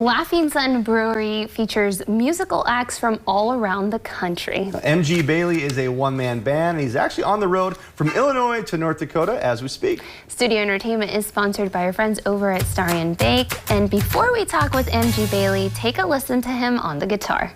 Laughing Sun Brewery features musical acts from all around the country. MG Bailey is a one-man band, and he's actually on the road from Illinois to North Dakota as we speak. Studio Entertainment is sponsored by our friends over at Starion Bake. And before we talk with MG Bailey, take a listen to him on the guitar.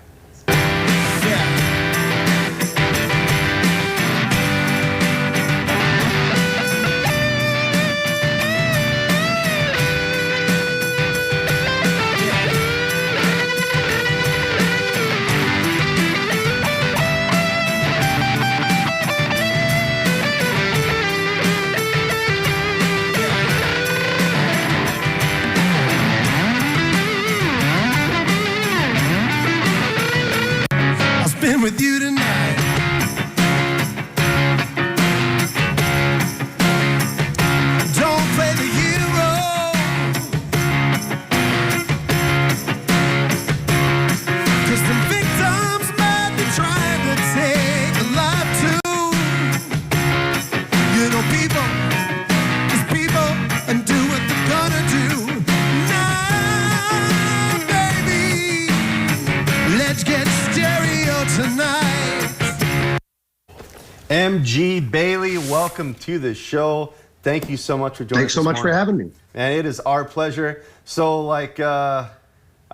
Been with you tonight. Don't play the hero, 'cause the victims might be trying to take a life too. You know, people is people and do what they're gonna do. Now, baby, let's get stereo tonight. MG Bailey, welcome to the show. Thank you so much for joining us. Thanks so much for having me. And it is our pleasure. So, I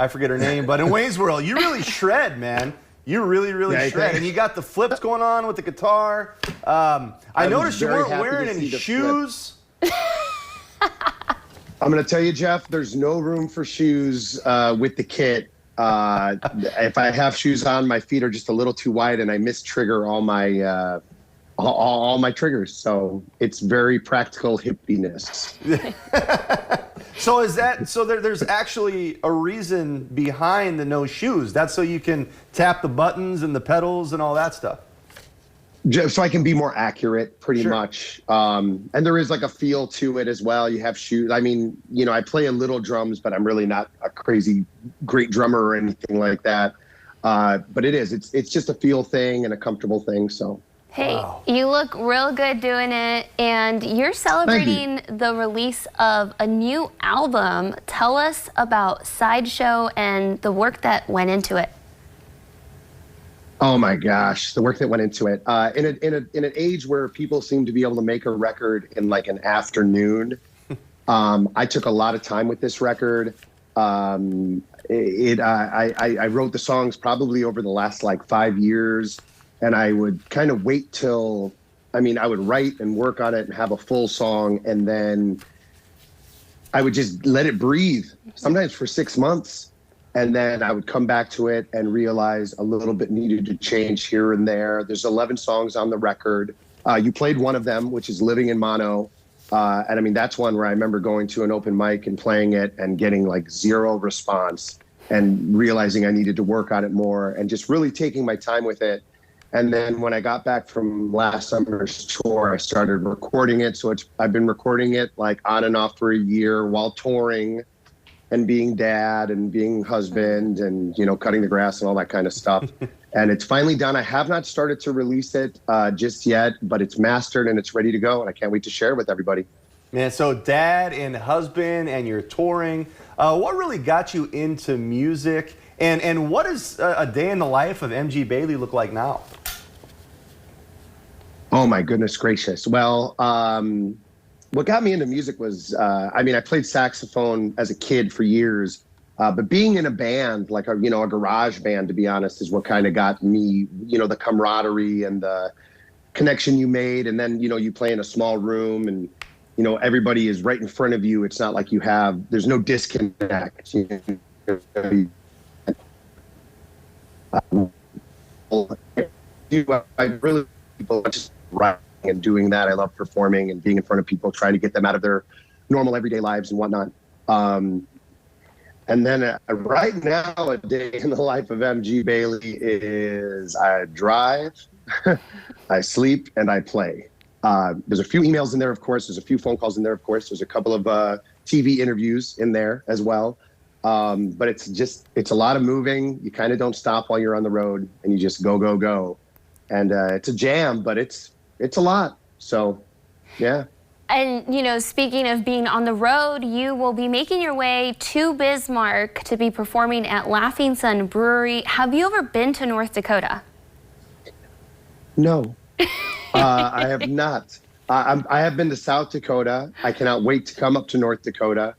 forget her name, but in Wayne's World, you really shred, man. You really Yeah, shred. And you got the flips going on with the guitar. I noticed you weren't wearing any shoes. I'm going to tell you, Jeff, there's no room for shoes with the kit. If I have shoes on, my feet are just a little too wide, and I mistrigger all my triggers. So it's very practical hippiness. So there's actually a reason behind the no shoes. That's so you can tap the buttons and the pedals and all that stuff. So I can be more accurate, pretty Sure. much. And there is like a feel to it as well. You have shoes. I mean, you know, I play a little drums, but I'm really not a crazy great drummer or anything like that. But it's just a feel thing and a comfortable thing. So. Hey, Wow. you look real good doing it, and you're celebrating the release of a new album. Tell us about Sideshow and the work that went into it. Oh my gosh, the work that went into it. In an age where people seem to be able to make a record in like an afternoon, I took a lot of time with this record. I wrote the songs probably over the last like 5 years, and I would kind of wait till, I would write and work on it and have a full song, and then I would just let it breathe, sometimes for 6 months. And then I would come back to it and realize a little bit needed to change here and there. There's 11 songs on the record. You played one of them, which is Living in Mono. And that's one where I remember going to an open mic and playing it and getting like zero response and realizing I needed to work on it more and just really taking my time with it. And then when I got back from last summer's tour, I started recording it. So I've been recording it like on and off for a year while touring and being dad and being husband and, you know, cutting the grass and all that kind of stuff. And it's finally done. I have not started to release it just yet, but it's mastered and it's ready to go. And I can't wait to share it with everybody. Man, so dad and husband and you're touring. What really got you into music? And what does a day in the life of MG Bailey look like now? Oh, my goodness gracious. Well, what got me into music was, I played saxophone as a kid for years, but being in a band, like a garage band, to be honest, is what kind of got me, the camaraderie and the connection you made. And then, you play in a small room and, everybody is right in front of you. It's not like there's no disconnect. I really just writing and doing that. I love performing and being in front of people, trying to get them out of their normal everyday lives and whatnot. And then right now, a day in the life of MG Bailey is I drive, I sleep, and I play. There's a few emails in there, of course. There's a few phone calls in there, of course. There's a couple of TV interviews in there as well. But it's a lot of moving. You kind of don't stop while you're on the road, and you just go, go, go. And it's a jam, but it's a lot. So, yeah. And, you know, speaking of being on the road, you will be making your way to Bismarck to be performing at Laughing Sun Brewery. Have you ever been to North Dakota? No, I have not. I have been to South Dakota. I cannot wait to come up to North Dakota.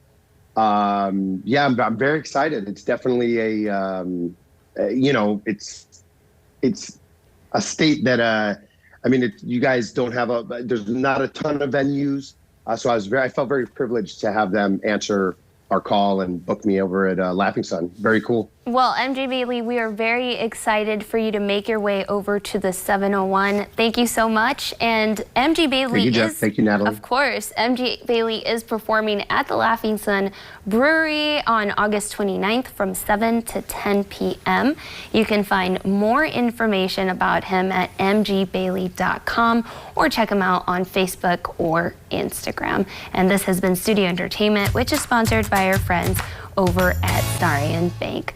Yeah, I'm very excited. It's definitely you know, it's a state that, I mean, you guys don't have there's not a ton of venues. So I felt very privileged to have them answer our call and book me over at Laughing Sun. Very cool. Well, MJ Bailey, we are very excited for you to make your way over to the 701. Thank you so much. And MJ Bailey Thank you, Jeff. Thank you, Natalie. Of course, MJ Bailey is performing at the Laughing Sun Brewery on August 29th from 7 to 10 p.m. You can find more information about him at mgbailey.com or check him out on Facebook or Instagram. And this has been Studio Entertainment, which is sponsored by our friends over at Starion Bank.